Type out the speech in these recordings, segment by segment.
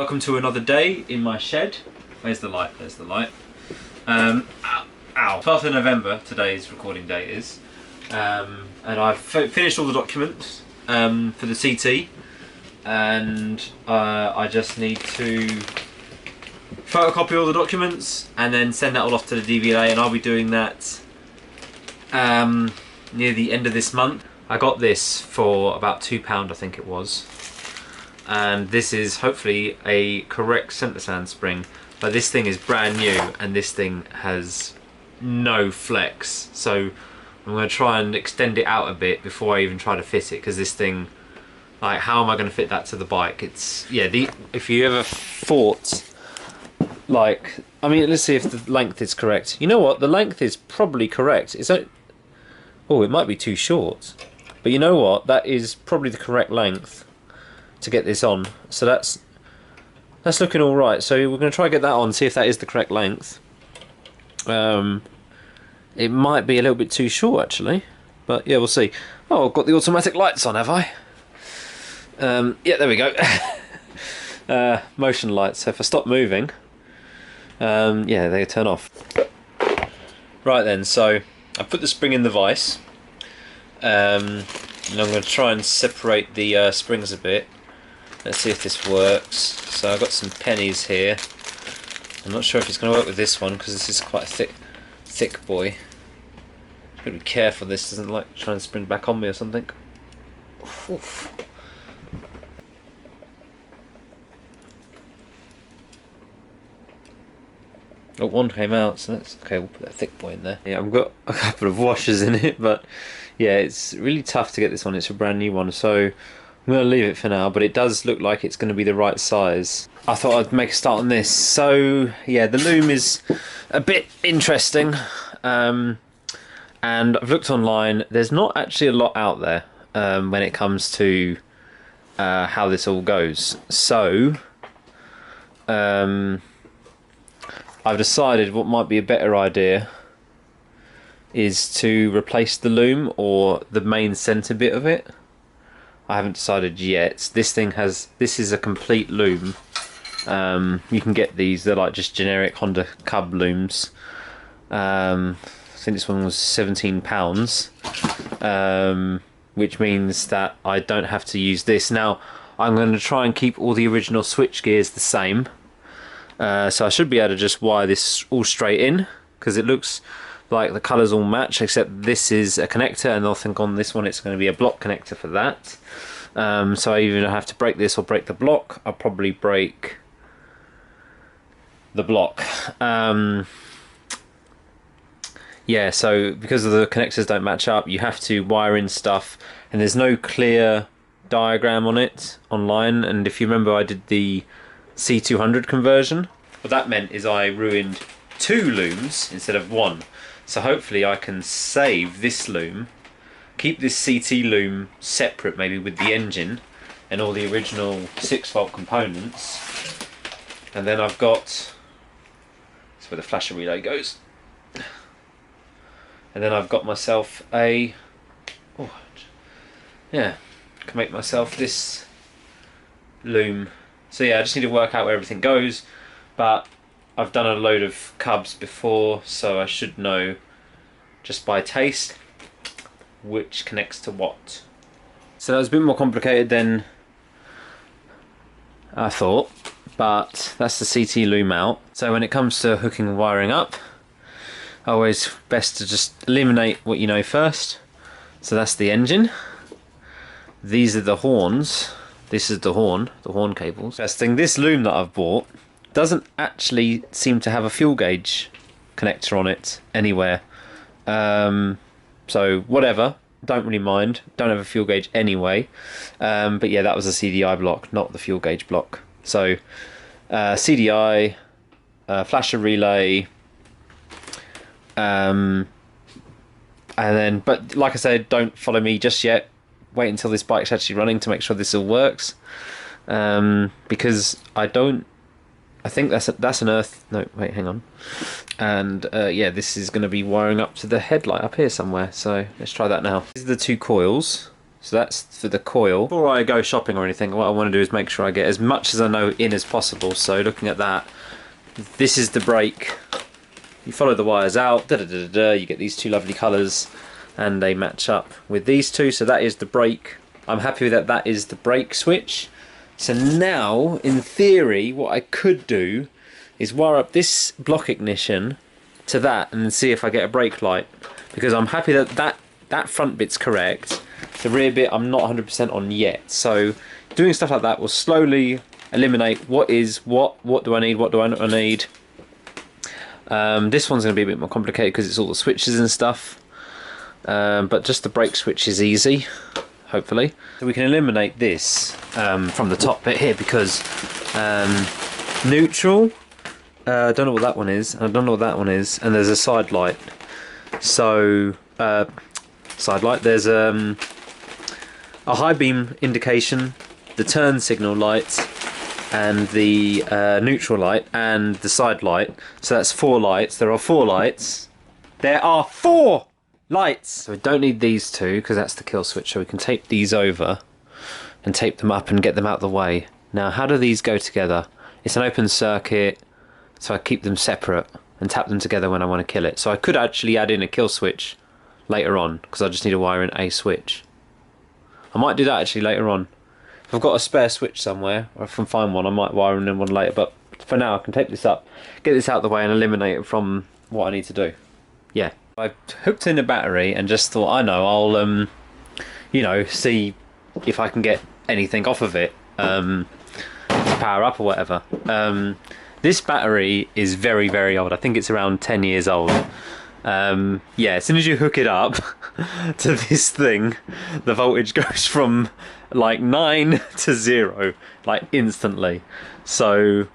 welcome to another day in my shed. Where's the light? There's the light. Ow. 12th of November, today's recording date is. And I've finished all the documents for the CT, and I just need to photocopy all the documents and then send that all off to the DVLA, and I'll be doing that near the end of this month. I got this for about £2, I think it was. And this is hopefully a correct centre stand spring, but this thing is brand new and this thing has no flex, so I'm going to try and extend it out a bit before I even try to fit it, because this thing, like, how am I going to fit that to the bike? It's, yeah, if you ever thought, like, I mean, let's see if the length is correct. You know what, the length is probably correct. Is that, oh, it might be too short, but you know what, that is probably the correct length to get this on, so that's looking all right. So we're going to try and get that on, see if that is the correct length. It might be a little bit too short actually, but yeah, we'll see. Oh, I've got the automatic lights on, have I? Yeah, there we go. Motion lights, so if I stop moving, yeah, they turn off. Right then, so I put the spring in the vise, and I'm going to try and separate the springs a bit. Let's see if this works. So I've got some pennies here. I'm not sure if it's going to work with this one because this is quite a thick boy. Got to be careful. This doesn't like try and spring back on me or something. Oof. Oh, one came out, so that's okay. We'll put that thick boy in there. Yeah, I've got a couple of washers in it, but yeah, it's really tough to get this one. It's a brand new one, so I'm going to leave it for now, but it does look like it's going to be the right size. I thought I'd make a start on this. So yeah, the loom is a bit interesting, and I've looked online. There's not actually a lot out there when it comes to how this all goes. So I've decided what might be a better idea is to replace the loom or the main centre bit of it. I haven't decided yet. This is a complete loom. You can get these, they're like just generic Honda Cub looms. I think this one was £17, which means that I don't have to use this. Now, I'm going to try and keep all the original switch gears the same. So I should be able to just wire this all straight in, because it looks like the colours all match, except this is a connector, and I think on this one it's going to be a block connector for that. So I either have to break this or break the block. I'll probably break the block. Yeah, so because of the connectors don't match up, you have to wire in stuff, and there's no clear diagram on it online. And if you remember, I did the C200 conversion. What that meant is I ruined 2 looms instead of 1. So hopefully I can save this loom, keep this CT loom separate, maybe with the engine and all the original 6-volt components, and then I've got, that's where the flasher relay goes, and then I've got myself a, oh yeah, can make myself this loom. So yeah, I just need to work out where everything goes, but I've done a load of Cubs before, so I should know just by taste which connects to what. So that was a bit more complicated than I thought, but that's the CT loom out. So when it comes to hooking and wiring up, always best to just eliminate what you know first. So that's the engine. These are the horns. This is the horn cables. First thing, this loom that I've bought doesn't actually seem to have a fuel gauge connector on it anywhere. So whatever, don't really mind. Don't have a fuel gauge anyway. But yeah, that was a CDI block, not the fuel gauge block. So CDI, flasher relay, and then, but like I said, don't follow me just yet. Wait until this bike's actually running to make sure this all works. Because I think that's an earth, no wait, hang on, and yeah, this is going to be wiring up to the headlight up here somewhere, so let's try that now. These are the 2 coils, So that's for the coil. Before I go shopping or anything, what I want to do is make sure I get as much as I know in as possible. So looking at that, this is the brake. You follow the wires out, you get these two lovely colours, and they match up with these two. So that is the brake. I'm happy with that. That is the brake switch. So now, in theory, what I could do is wire up this block ignition to that and see if I get a brake light, because I'm happy that that front bit's correct. The rear bit I'm not 100% on yet. So doing stuff like that will slowly eliminate what do I need, what do I not need. This one's going to be a bit more complicated because it's all the switches and stuff, but just the brake switch is easy, hopefully. So we can eliminate this from the top bit here, because neutral, I don't know what that one is, I don't know what that one is, and there's a side light. So side light, there's a high beam indication, the turn signal light, and the neutral light, and the side light. So that's 4 lights. There are 4 lights. There are 4 lights! So we don't need these two, because that's the kill switch, so we can tape these over and tape them up and get them out of the way. Now, how do these go together? It's an open circuit, so I keep them separate and tap them together when I want to kill it. So I could actually add in a kill switch later on, because I just need to wire in a switch. I might do that actually later on. If I've got a spare switch somewhere, or if I can find one, I might wire in one later, but for now I can tape this up, get this out of the way and eliminate it from what I need to do. Yeah. I've hooked in a battery and just thought, I know, I'll you know, see if I can get anything off of it, to power up or whatever. This battery is very, very old. I think it's around 10 years old. Yeah, as soon as you hook it up to this thing, the voltage goes from like 9 to 0, like instantly. So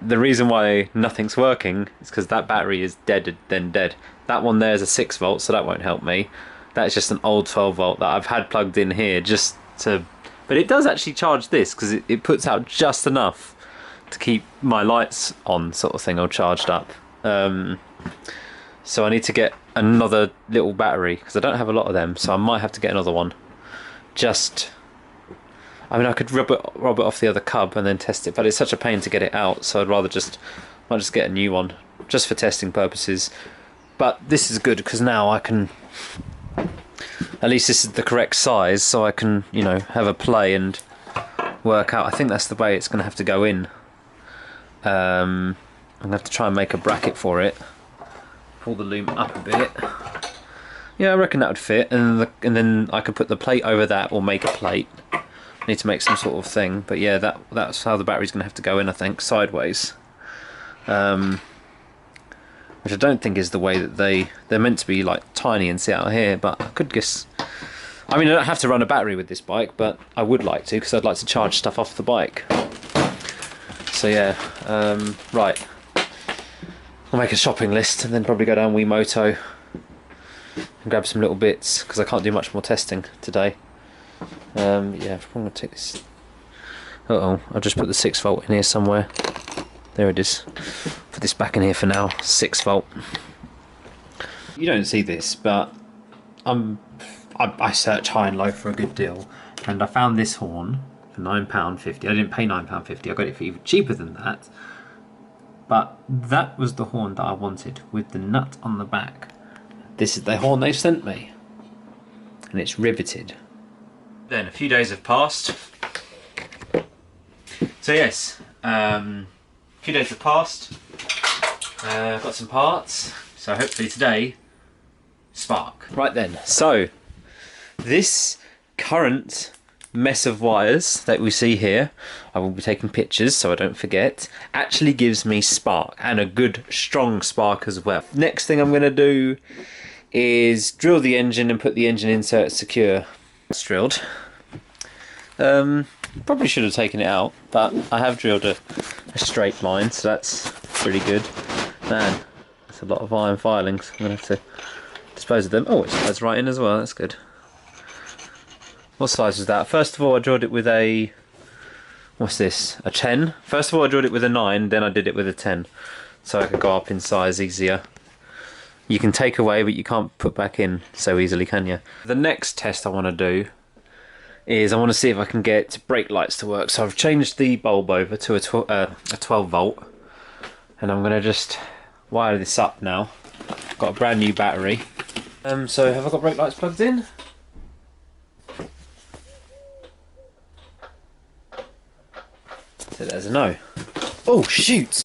the reason why nothing's working is because that battery is dead, then dead. That one there is a 6 volt, so that won't help me. That's just an old 12 volt that I've had plugged in here just to, but it does actually charge this, because it puts out just enough to keep my lights on, sort of thing, or charged up. So I need to get another little battery, because I don't have a lot of them, so I might have to get another one. Just, I mean, I could rub it off the other cub and then test it, but it's such a pain to get it out, so I'd rather might just get a new one, just for testing purposes. But this is good, because now I can, at least this is the correct size, so I can, you know, have a play and work out. I think that's the way it's going to have to go in. I'm going to have to try and make a bracket for it. Pull the loom up a bit. Yeah, I reckon that would fit, and then I could put the plate over that, or make a plate. I need to make some sort of thing, but yeah, that's how the battery's going to have to go in, I think, sideways. Which I don't think is the way that they're meant to be, like tiny and sit out here, but I could guess. I mean, I don't have to run a battery with this bike, but I would like to, because I'd like to charge stuff off the bike. So yeah, right. I'll make a shopping list and then probably go down Wiimoto and grab some little bits, because I can't do much more testing today. Yeah, I'm going to take this. I'll just put the 6 volt in here somewhere. There it is. Put this back in here for now. 6 volt. You don't see this, but I search high and low for a good deal, and I found this horn for £9.50. I didn't pay £9.50. I got it for even cheaper than that. But that was the horn that I wanted, with the nut on the back. This is the horn they sent me, and it's riveted. Then a few days have passed. So yes, a few days have passed. I've got some parts, so hopefully today, spark. Right then, so this current mess of wires that we see here, I will be taking pictures so I don't forget, actually gives me spark, and a good strong spark as well. Next thing I'm going to do is drill the engine and put the engine insert secure. It's drilled. Probably should have taken it out, but I have drilled a straight line, so that's pretty good. Man, that's a lot of iron filings. I'm going to have to dispose of them. Oh, it slides right in as well, that's good. What size was that? First of all, I drilled it with a, what's this, a 10? First of all, I drilled it with a 9, then I did it with a 10, so I could go up in size easier. you can take away, but you can't put back in so easily, can you? The next test I want to do is I want to see if I can get brake lights to work. So I've changed the bulb over to a 12 volt, and I'm going to just wire this up now. Got a brand new battery. So have I got brake lights plugged in? So there's a no. Oh shoot!